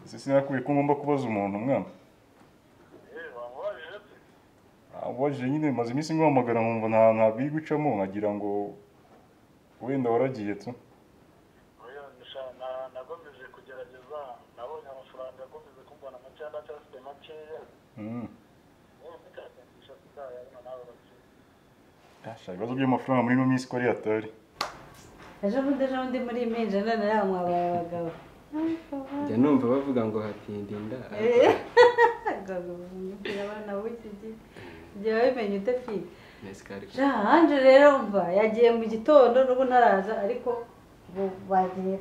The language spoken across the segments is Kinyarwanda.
ese sinakwiye ko ngomba kubaza umuntu mwana wabajije nyine maze iminsi nguhamagara nkumva nta biri gucamo nkagira ngo wenda waragiye tu nagomeje kugerageza nabonye amafaranga agomeje kumbona amacyanda cyangwa makeya ibibazo by'amafaranga muri ino minsi ko ari atari ejo bundi muri iminja none yamwabaye abagabo njya numva bavuga ngo hatinda inda abana w'ikigi igihe wabimenye ute fili hanje rero mva yagiye mu gitondo n'ubu ntaraza ariko bagiye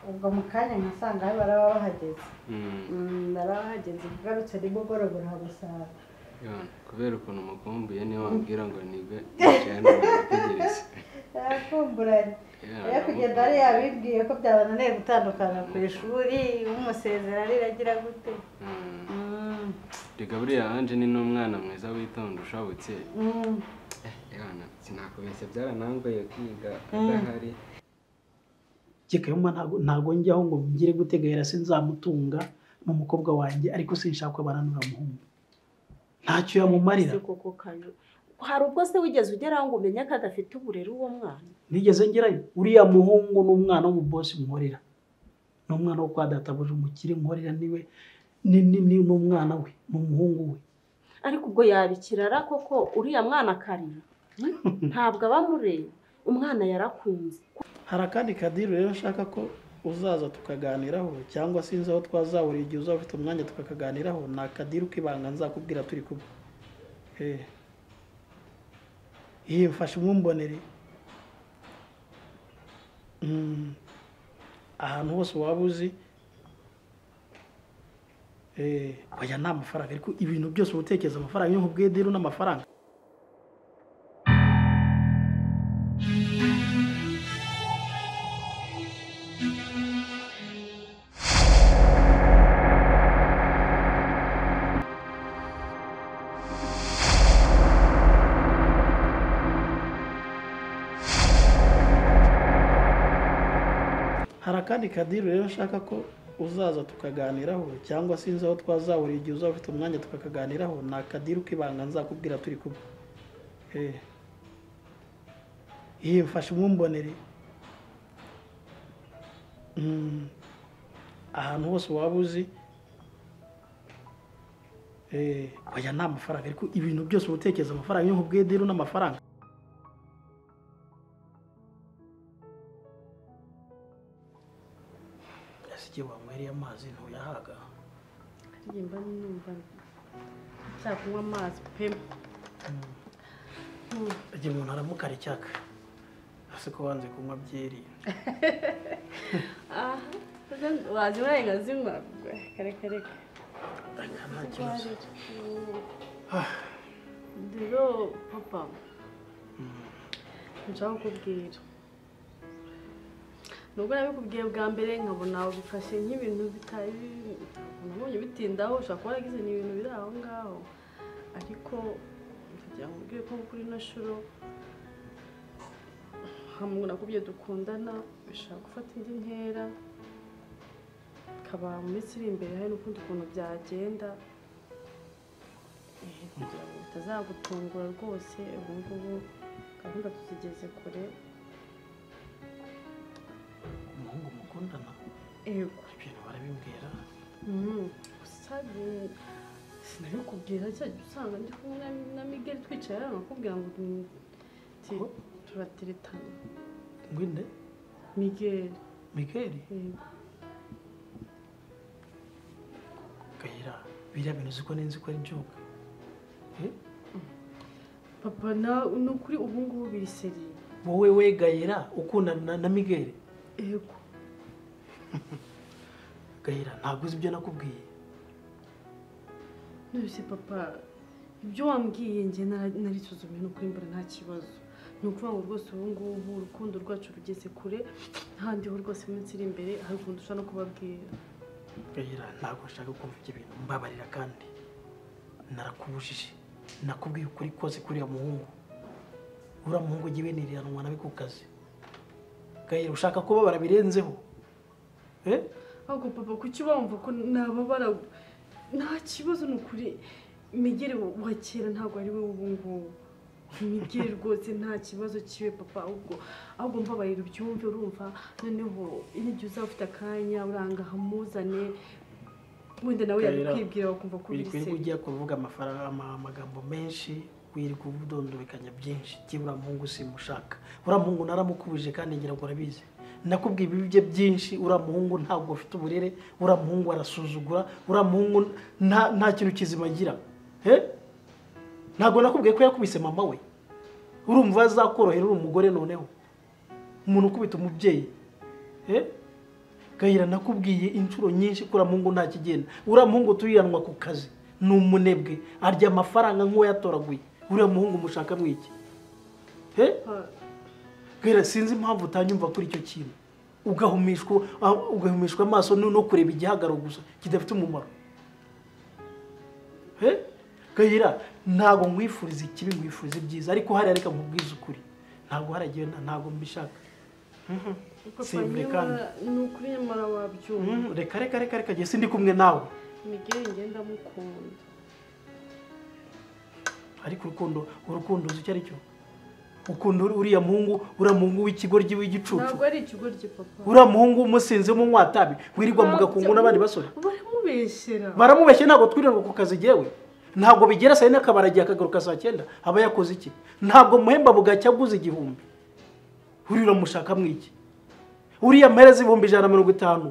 ubwo mu kanya nkasanga aho baraba bahageze barabahageze kugarutse nimugoroba ntabusanga kubera ukuntu umukumbuye niyo wambwira ngo nigwe cyane nategereza yakumburanye kugenda ari yabibwiye ko byabananiye gutandukana ku ishuri umusezera riragira gute reka buriya Ange ni n'umwana mwiza witonda ushabutse sinakubeshya byaranangoye kwiga adahari Kikayuma ntago njyaho ngo ngire gutegera sinzamutunga n'umukobwa wanjye ariko sinshaka ko baranura muhungu ntacyo yamumarira hari ubwo se wigeze ugeraho ngo umenye ko adafite uburere uwo mwana nigeze ngerayo uriya muhungu n'umwana w'umubosi nkorera n'umwana wo kwa databuje umukire nkorera niwe n'umwana we n'umuhungu we ariko ubwo yabikirara koko uriya mwana akarira ntabwo abamureba umwana yarakunze hari akandi kadiri rero nshaka ko uzaza tukaganiraho cyangwa sinzi aho twazahurira igihe uzaba ufite umwanya tukakaganiraho ni akadiri k'ibanga nzakubwira turi kumwe mfashe umwumbonere ahantu hose waba uzi oya nta mafaranga ariko ibintu byose utekereza amafaranga iyo nkubwiye dero n'amafaranga hari akandi kadiri rero nshaka ko uzaza tukaganiraho cyangwa sinzi aho twazahurira igihe uzaba ufite umwanya tukakaganiraho ni akadiri k'ibanga nzakubwira turi kumwe mfashe umwumbonere ahantu hose waba uzi oya nta mafaranga ariko ibintu byose utekereza amafaranga iyo nkubwiye dero n'amafaranga igihe wanywereye amazi ntuyahaga nimba numva cyakunywa amazi pe igihe umuntu aramukara icyaka ese ko wanze kunywa byeri wazi urenga zinywa reka nta kibazo rero papa nshaka kukubwira nubwo nabikubwiye bwa mbere nkabona ubifashe nk'ibintu bitari nabonye bitindaho ushobora kuba waragize n'ibintu biri aho ngaho ariko kugira ngo ubwire ko kuri ino shuro hamwe nakubwiye dukundana bishobora gufata indi ntera ikaba mu minsi iri imbere hari n'ukundi kuntu byagenda kugira ngo bitazagutungura rwose ubu ngubu gahunda tuzigeze kure umuhungu mukundana yego ibintu barabimbwira gusa sinabikubwira cyane usanga ndi kumwe na Miguel twicaye hano nakubwira ngo turatiritana ngwinde Miguel yego Gahira biriya bintu uzi ko nenzi ko ari joke papa ni ukuri ubu ngubu biri seri wowe we Gahira ukundana na Miguel yego Gahira ntabwo uzi ibyo nakubwiye nose papa ibyo wambwiye njye narisuzumiye n'ukuri mbona nta kibazo ni ukuvuga ngo rwose ubu ngubu urukundo rwacu rugeze kure handi ho rwose iminsi iri imbere hari ukuntu ushobora no kubabwira Gahira ntabwo nshaka kumva ibyo bintu mbabarira kandi narakubujije nakubwiye ukuri kose kuriya muhungu uriya muhungu ugiye niriranwa nawe ku kazi Gahira ushaka kuba barabirenzeho ahubwo papa kuki bumva ko nababara nta kibazo ni ukuri Miguel wa kera ntabwo ari we ubu ngubu Miguel rwose nta kibazo kiwe papa ahubwo mbabarira ubyumve urumva noneho igihe uzaba ufite akanya uranga hamuzane wenda nawe yabikwibwira bakumva ko bise ugiye kuvuga amagambo menshi wirirwa ubudondobekanya byinshi kibura Mungu simushaka Mungu naramukubije kandi ngira ngo urabizi nakubwiye ibibye byinshi Mungu ntabwo ufite uburere Mungu arasuzugura Mungu nta kintu kizimagira ntabwo nakubwiye ko yakubise mama we urumva azakorohera umugore noneho umuntu ukubita umubyeyi Gahira nakubwiye inshuro nyinshi kura Mungu nta kigenda Mungu turiranwa ku kazi ni umunebwe arya amafaranga nk'uwo yatoraguye Mungu mushaka mwiki Gahira sinzi impamvu utanyumva kuri icyo kintu ugahumishwa amaso no kureba igihagaro gusa kidafite umumaro Gahira ntago nkwifuriza ikibi nkwifuriza ibyiza ariko hari areka nkubwiza ukuri ntago haragiye ntago mbishaka Simbe kandi nukuri nyamara wabyumva reka giye sindi kumwe nawe Miguel ngenda mukunda ariko urukundo uzi icyo ari cyo ukunda uriya Mungu w'ikigoryi w'igicucu ntabwo ari ikigoryi papa Mungu umusinze mu mwatabi wirirwa mugakungu n'abandi basore baramubeshyera ntabwo twirirwa ku kazi jewe ntabwo bigera saa 4 akabaragiye akagaruka saa 9 aba yakoze iki ntabwo muhemba bugacya aguze 1000 urira mushaka mwiki uriya mpereza 150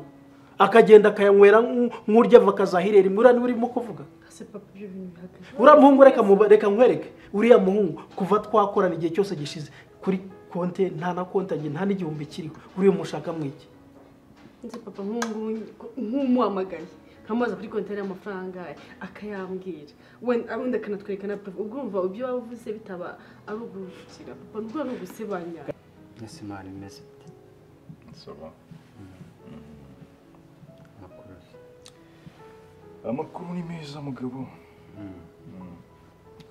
akagenda akayanywera nk'urya vakazahirera imurani urimo kuvuga Mungu reka nkwereke uriya muhungu kuva twakorana igihe cyose gishize kuri konte nta na konte nge nta n'igihumbi kiriho uriya mushaka mwiki nzi papa nk'umuhamagaye nkamaze kuri konte y'amafaranga akayambwira wenda akanatwerekana ugumva ibyo wavuze bitaba ari ugukira papa nubwo ari ugusebanya ese mari meze saba amakuru ni meza mugabo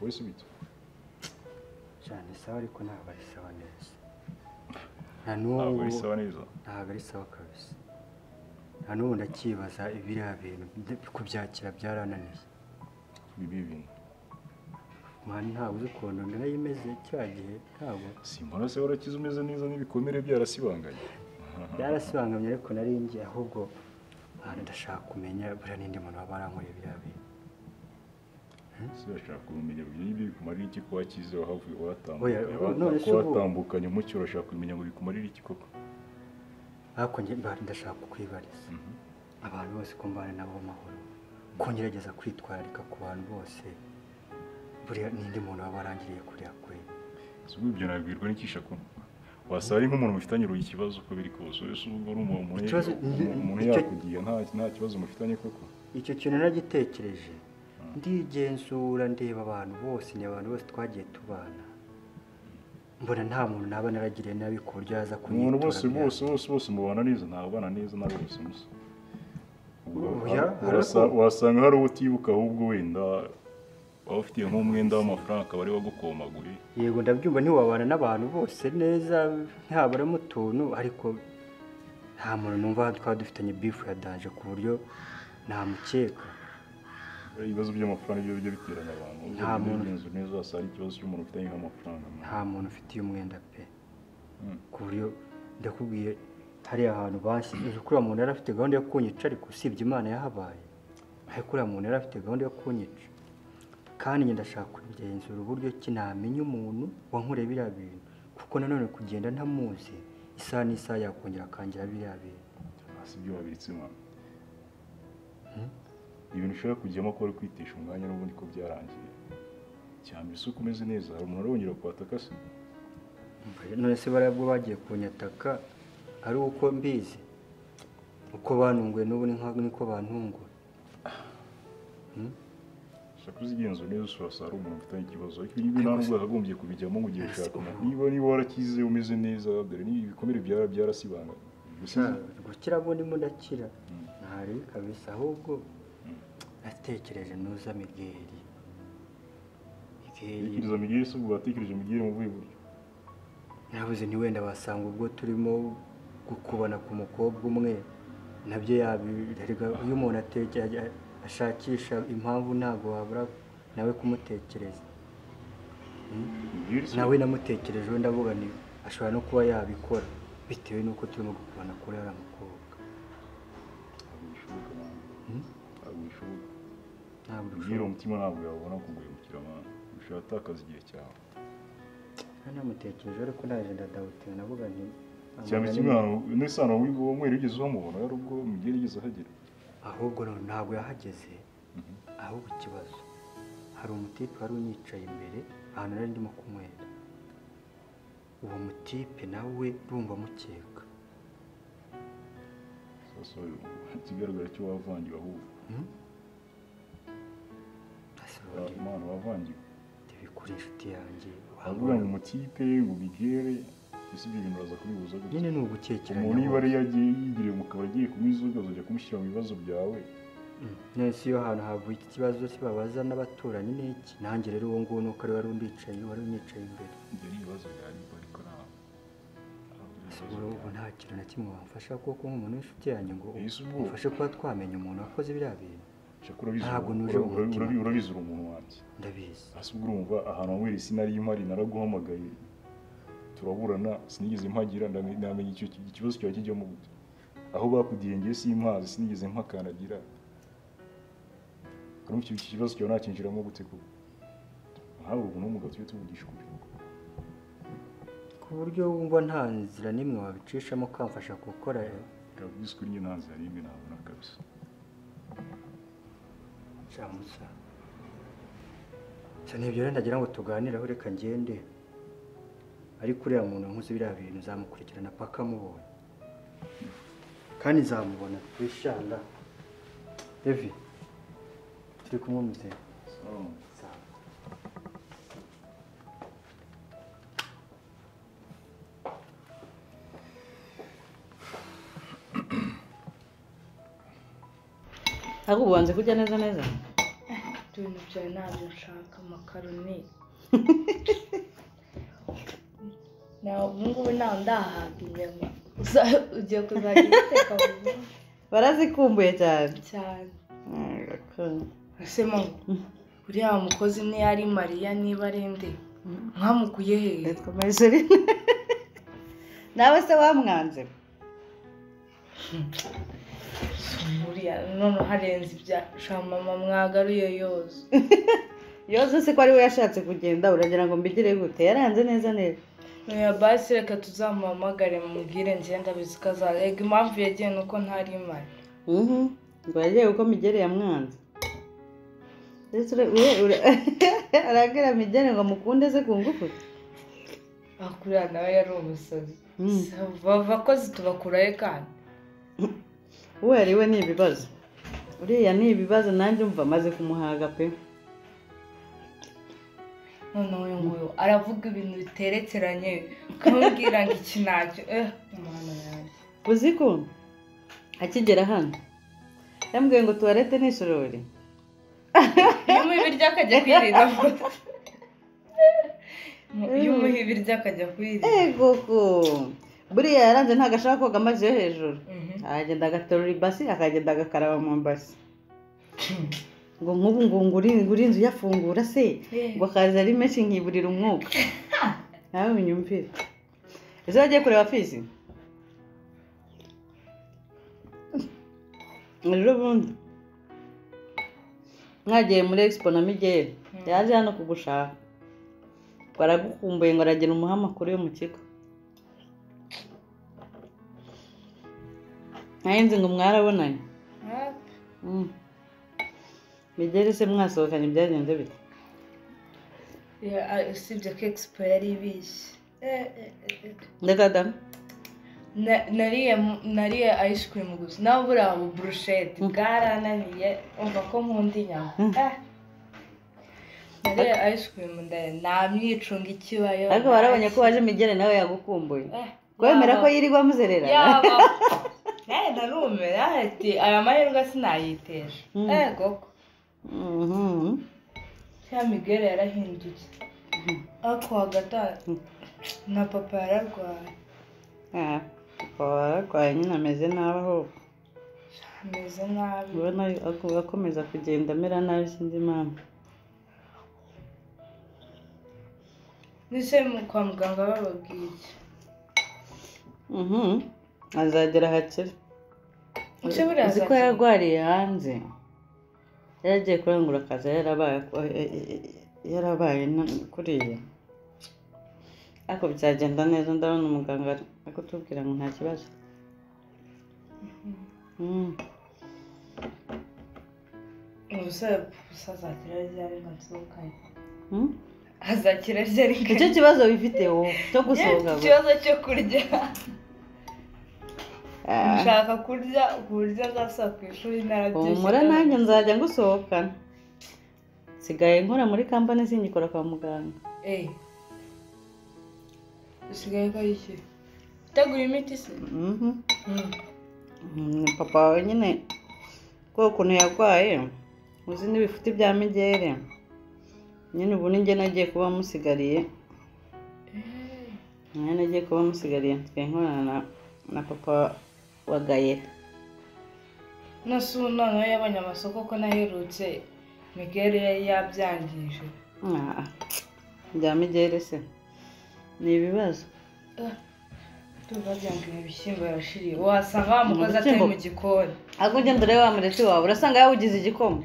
wese bito cyane sawa ariko ntabwo ari sawa neza ntabwo ari sawa neza ntabwo ari sawa kabisa nta n'ubu ndakibaza ibiriya bintu kubyakira byarananiye ibi bintu mwana ntabwo uzi ukuntu narayimeze cya gihe ntabwo simbona se warakize umeze neza n'ibikomere byarasibanganye byarasibangamye ariko nari ngiye ahubwo ndashaka kumenya buriya n'indi muntu waba arankoreye biriya bintu urashaka kumenya ibi kumarira iki ko wakize wahavuye watambukanye umucyo urashaka kumenya ngo bikumarira iki koko ariko njye ndashaka kwibariza abantu bose ko mbana nabo amahoro ko ngerageza kwitwararika ku bantu bose buriya n'indi muntu waba arangiriye kuriya kwe ibyo nabwirwa n'ikisha ko wasaba ari nk'umuntu mufitanye ikibazo uko biri kose ubwo ari umuntu yakugiye nta kibazo mufitanye koko icyo kintu nagitekereje ndigenzura ndeba abantu bose twagiye tubana mbona nta muntu naba naragiriye nabi ku buryo yaza kunyitura umuntu bose mubana neza ntabana neza na bose musa wasanga hari uwo utibuka ahubwo wenda waba ufitiye nk'umwenda w'amafaranga akaba ari wagukomaguye yego ndabyumva ntiwabana n'abantu bose neza ntabaramo utuntu ariko nta muntu numva twaba dufitanye bifu ya danje ku buryo ntamukeka ibibazo by'amafaranga ibyo bijya biteranya abantu nta muntu inzu neza wasanga ikibazo cy'umuntu ufitanye nk'amafaranga nta muntu ufitiye umwenda pe ku buryo ndakubwiye hariya ahantu bashyize kuriya muntu yari afite gahunda yo kunyica ariko usibye Imana yahabaye ariko kuriya muntu yari afite gahunda yo kunyica kandi njye ndashaka kugenzura uburyo ki namenya umuntu wankoreye biriya bintu kuko nanone kugenda ntamuzi isaha n'isaha yakongera akangira biriya bintu si byo wabitse mwana ibintu ushobora kujyamo ko wari kwitisha umwanya n'ubundi ko byarangiye cyane isuku umeze neza hari umuntu arongera kuhataka se none se bariya bwo bagiye kunyataka ari uko mbizi uko bantunguye n'ubu niko bantungura ushaka uzigenzura neza ushobora ari umuntu ufitanye ikibazo ariko ibi nta nubwo wakagombye kubijyamo ngo ugiye gushaka niba warakize umeze neza dore ibikomere byarasibanga gukira bwo ndimo ndakira ntari kabisa ahubwo natekereje nuza Miguel se ubwo watekereje Miguel mu buhe buryo nabuze ni wenda basanga ubwo turimo gukubana ku mukobwa umwe nabyo yabirega iyo umuntu ashakisha impamvu ntabwo wabura nawe kumutekereza nawe namutekerejeho ndavuga ni ashobora no kuba yabikora bitewe n'uko turimo gukubana kuri ariya mukobwa ntabwo bishoboka umutima ntabwo yabona kuguhemukira abantu ushobora atakaza igihe cyawe namutekereje ariko naje ndadawutinga navuga nti cyane kimwe nese hano w'umwere ugeze uhamubona yari ubwo mugere igeze ahagera ahubwo ntabwo yahageze ahubwo ikibazo hari umutipe wari unyicaye imbere ahantu nari ndimo kunywera uwo mutipe nawe urumva mukeka sasa ikigaragara cyo wavangiwe ahubwo Imana wavangiwe kuri inshuti yanjye avuga ngo umutipe ngo bigere ese ibyo bintu uraza kubibuza gute nyine ni ugukekeranya umuntu niba ari yagiye yigiriye mu kabari agiye kunywa inzoga uzajya kumushyira mu bibazo byawe nese iyo hantu havuye iki kibazo kibabaza n'abaturanyi n'iki nanjye rero uwo nguwo nuko ari wari unyicaye imbere ibyo ni ibibazo byaribwa ariko ubu nta kintu na kimwe wamfasha kuko nk'umuntu w'inshuti yanjye ngo umfashe kuba twamenya umuntu wakoze biriya bintu ntabwo nuje urabizi uri umuntu wanjye ndabizi hasi ubwo urumva ahantu wanywera sinari impari naraguhamagaye turaburana sinigeze mpagira ndamenya ikibazo cyawe kijyamo gute aho bakudiye ngiye simpazi sinigeze mpakanagira kandi iki kibazo cyawe nakinjiramo gute ko ntabwo ubu n'umugabo tujye tuvugisha ukuri ku buryo wumva nta nzira n'imwe wabicishamo ukamfasha gukora kabisa kuri njye nta nzira n'imwe nabona kabisa Musa cyane ibyo rero ndagira ngo tuganireho reka ngende ariko uriya muntu nkuzi biriya bintu nzamukurikirana paka mubonye kandi nzamubona twishanda Evi turi kumwe muzee Ako ubanze kurya neza neza ibintu byawe ntabyo nshaka makaroni ubu ngubu ntawe ndahaga inyama ugiye kuzajya ubiteka vuba barazikumbuye cyane cyane ese mama uriya mukozi niyo ari Mariya niba ari nde mwamukuye hehe yitwa Marceline nawe se wamwanze buriya none harenze ibya mama mwagaruye yose yose se ko ari we yashatse kugenda uragira ngo mbigire gute yaranze neza neza oya basi reka tuzamuhamagare mubwire ngenda bizi kazarega impamvu yagiye nuko ntari mari ngo yagiye uko Migere yamwanze aragira Migere ngo mukunde se ku ngufu akuriya nawe yari umusazi abakozi tubakurayo kandi uwo yariwe ni ibibazo uriya ni ibibazo nanjye umva amaze kumuhaga pe noneho uyu nguyu aravuga ibintu biterekeranye ukamubwira ngo iki nacyo umwana yanjye uzi ko akigera hano yambwiye ngo tuwarete n'isorori iyo umuha ibiryo akajya kwiriramo iyo umuha ibiryo akajya kwiriramo ego ko buriya yaranze ntabwo ashaka koga amazi yo hejuru aragenda agaterura ibasi akagenda agakaraba mu mbasi ngo nk'ubu ngo uri inzu yafungura se ngo akaza ari menshi nkiburira umwuka nawe unyumvire ese wagiye kureba Fizi ejo bundi mwagiye muri Expo na Migere yaje hano kugushaka baragukumbuye ngo aragira umuha amakuru yo mu kigo ntayenze ngo mwarabonanye Migere se mwasohokanye byagenze bite usibye ko Expo yari ibishye ndakada nariye ice cream gusa nawe buriya burusheti bwarananiye umva ko nkunda inyama nariye ice cream namwicunga ikibayo ariko barabonye ko waje Migere nawe yagukumbuye kwemera ko yirirwa muzerera narumera ati aya mahirwe sinayiteje koko ya Migere yarahindutse ariko hagati na papa yararwaye papa yararwaye nyine ameze nabi ahubwo meze nabi ubona akomeza kugenda amera nabi sinzi impamvu. nise kwa muganga bababwiye iki? azagera hakiri. Icyo buriya uzi ko yarwariye hanze, yaragiye kurangura akazi, yarabaye kuriya, ariko bizagenda neza. ndabona umuganga ari kutubwira ngo nta kibazo. azakira ryari ngo nsohokane? azakira ryari? icyo kibazo bifite wowe cyo gusohoka? ikibazo cyo kurya. nshaka kurya ku buryo nzasaba ku ishuri narabyishije. umura nanjye nzajya ngusohokana. sigaye nkora muri kampani sinyikora kwa muganga. usigaye ko yishyura utegura imiti se? papa wawe nyine kubera ukuntu yarwaye, uzi n'ibifite bya migere nyine, ubu ninjye nagiye kuba musigariye. nsigaye nkorana na papa wa Gayera. noneho yabonye amasoko ko naherutse migere yari yabyangije. bya migere se ni ibibazo. tubabyangije ibishyimbo yarashiriye, wasanga wa mukozi atari mu gikoni. ahubwo ugenda urebe wa mureti wawe, urasanga yawugize igikoma.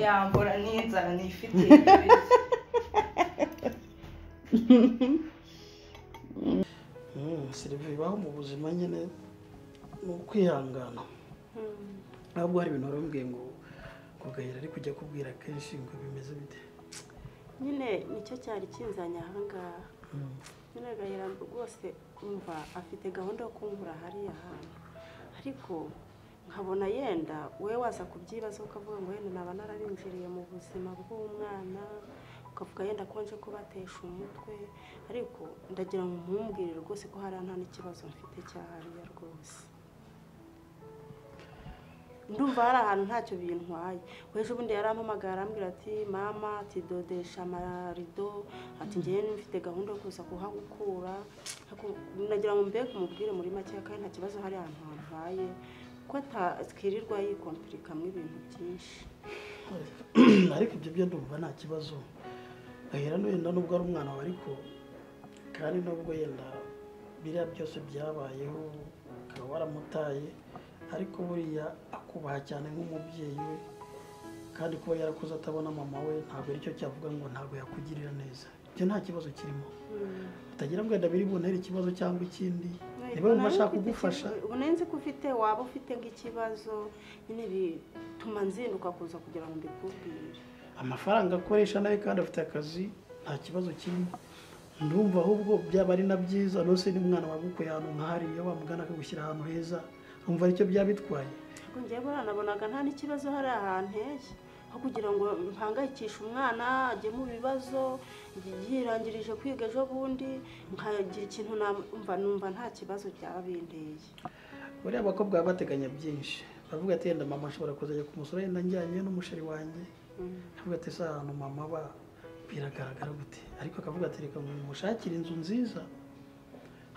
yambura n'inzara nifite. Sylvie, bibaho mu buzima nyine ni ukwihangana. ntabwo hari ibintu warambwiye ngo Gahera ari kujya kubwira kenshi ngo bimeze bite? nyine nicyo cyari kinzanye ahangaha. nyine Gahera rwose umva afite gahunda yo kunkura hariya hantu, ariko nkabona yenda wowe waza kubyibaza ukavuga ngo yenda naba narabinjiriye mu buzima bw'umwana, ukavuga yenda ko nje kubatesha umutwe, ariko ndagira ngo mumbwire rwose ko hari nta n'ikibazo mfite cyahariya rwose. ndumva hari ahantu ntacyo bintwaye. ejo bundi yarampamagara arambwira ati mama, ati dodesha amarido, ati ngewe mfite gahunda yo kuza kuhagukura. nagira ngo mbega umubwire muri make kandi nta kibazo hari ahantu hantwaye, ko twirirwa yikomplikamo ibintu byinshi. ariko ibyo byo ndumva nta kibazo. Gahera wenda nubwo ari umwana we, ariko kandi nubwo yenda biriya byose byabayeho ukaba waramutaye, ariko buriya akubaha cyane nk'umubyeyi we, kandi kuba yarakuze atabona mama we ntabwo aricyo cyavuga ngo ntabwo yakugirira neza. ibyo nta kibazo kirimo. utagira ngo wenda biri buntere ikibazo cyangwa ikindi, niba wumva ashaka kugufasha. unenze ko ufite waba ufite nk'ikibazo nyine bituma nzinduka kuza kugira ngo mbikubwire. amafaranga akoresha nawe kandi afite akazi, nta kibazo kirimo. ndumva ahubwo byaba ari na byiza. nose n'umwana wagukuye ahantu nk'ahariya wamugana akagushyira ahantu heza, umva aricyo byabitwaye. njyewe buranabonaga nta n'ikibazo hari ahantu heza, aho kugira ngo mpangayikishe umwana ajye mu bibazo, yirangirije kwiga ejo bundi nkagira ikintu numva nta kibazo byaba bindeye. buriya abakobwa baba bateganya byinshi, bavuga ati yenda mama ashobora kuzajya kumusura yenda njyanye n'umusheri wanjye, avuga ati sa ahantu mama aba biragaragara gute, ariko akavuga ati reka mushakire inzu nziza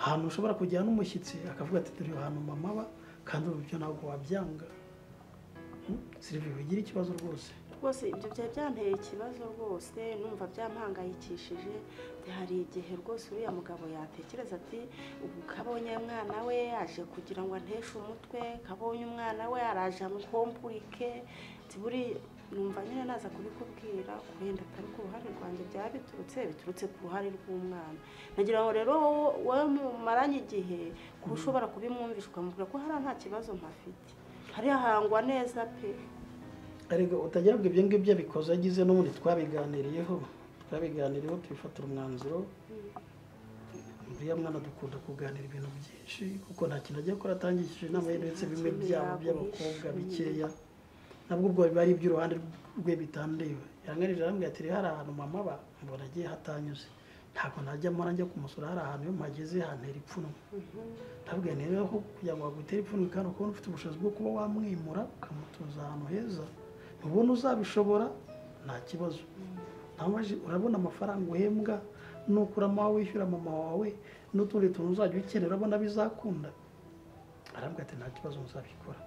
ahantu ushobora kujyana n'umushyitsi, akavuga ati dore ahantu mama aba, kandi urubyo ntabwo wabyanga. Sylvie, wigira ikibazo rwose. ibyo byari byanteye ikibazo rwose, numva byampangayikishije. hari igihe rwose uriya mugabo yatekereza ati ubu kabonye umwana we aje kugira ngo anteshe umutwe, kabonye umwana we araje amukompurike, buri numva nyine naza kubikubwira wenda atari ku ruhare rwanjye byaba biturutse ku ruhare rw'umwana. nagira ngo rero wowe mumaranye igihe kuba ushobora kubimwumvisha ukamubwira ko hari nta kibazo mpafite, hari hahangwa neza pe. ariko utagira ngo ibyo ngibyo bikoze agize n'ubundi twabiganiriyeho tubifatira umwanzuro. buriya mwana dukunda kuganira ibintu byinshi, kuko nta kintu agiye gukora atangishije inama ye, ndetse bimwe byabo by'abakobwa bikeya nabwo ubwo biba ari iby'uruhande rwe bitandeba. yarangarije arambwira ati hari ahantu mama aba mbona agiye hatanyuze, ntabwo najya mpora njya kumusura, hari ahantu iyo mpageze hantera ipfunwe. ndabwira rero ko kugira ngo bagutere ipfunwe kandi ukabona ufite ubushobozi bwo kuba wamwimura ukamutuza ahantu heza, ubona uzabishobora nta kibazo. urabona amafaranga uhembwa nukuramo aho wishyura mama wawe n'utundi tuntu uzajya ukenera, urabona bizakunda. arambwira ati nta kibazo muzabikora.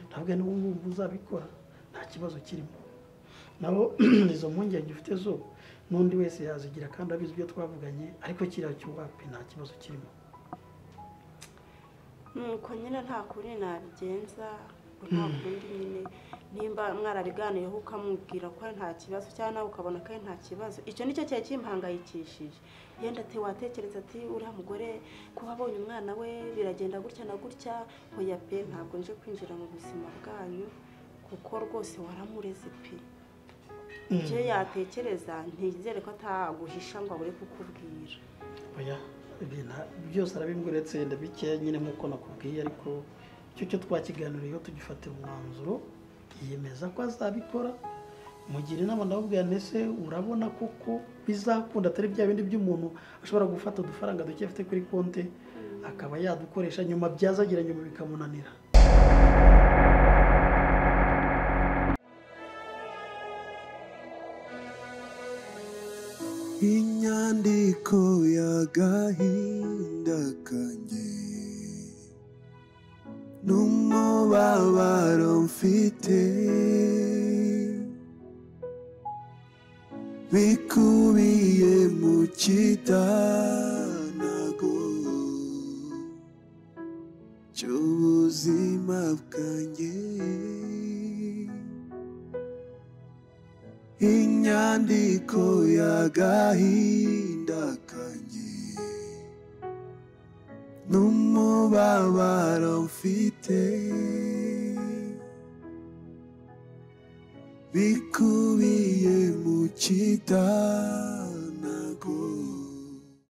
ntabwo n'ubu uzabikora nta kibazo kirimo nabo izo mpungenge ufite zo n'undi wese yazigira kandi abizi ibyo twavuganye ariko kiriya cy'uwapi nta kibazo kirimo nuko nyine nta kuri nabigenza nta kundi nyine nimba mwarabiganiyeho ukamubwira ko nta kibazo cyangwa nawe ukabona ko nta kibazo icyo nicyo cyari kimpangayikishije yenda ate watekereza ati uriya mugore kuba abonye umwana we biragenda gutya na gutya hoya pe ntabwo nje kwinjira mu buzima bwanyu kuko rwose waramureze pe icyo yatekereza ntizere ko ataguhisha ngo abure kukubwira oya byose arabimbwiretse yenda bikeya nyine nk'uko nakubwiye ariko icyo cyo twakiganiriyeho tugifatira umwanzuro yiyemeza ko azabikora mugira inama ndababwira ndetse urabona koko bizakunda atari bya bindi by'umuntu ashobora gufata udufaranga duke afite kuri konti akaba yadukoresha nyuma byazagira nyuma bikamunanira inyandiko y'agahinda kanjye n'umubabaro mfite bikubiye mu kitanago cy'ubuzima bwanjye inyandiko y'agahinda kanjye n'umubabaro mfite bikubiye mu kitanago